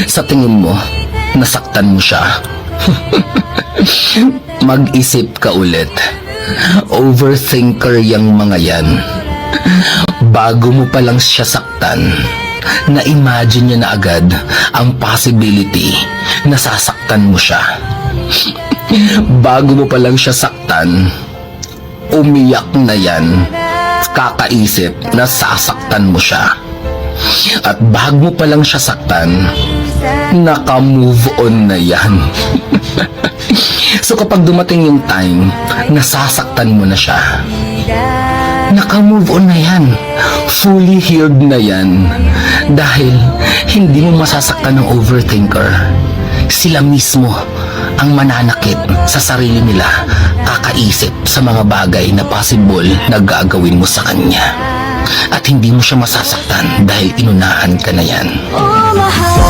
Sa tingin mo, nasaktan mo siya. Mag-isip ka ulit. Overthinker yang mga yan. Bago mo pa lang siya saktan, na-imagine niya na agad ang possibility na sasaktan mo siya. Bago mo pa lang siya saktan, umiyak na yan, kakaisip na sasaktan mo siya. At bago mo pa lang siya saktan, naka-move on na yan. So kapag dumating yung time na sasaktan mo na siya, naka-move on na yan. Fully healed na yan. Dahil hindi mo masasaktan ng overthinker. Sila mismo ang mananakit sa sarili nila, kakaisip sa mga bagay na possible na gagawin mo sa kanya. At hindi mo siya masasaktan dahil inunahan ka na yan. Oh, mahal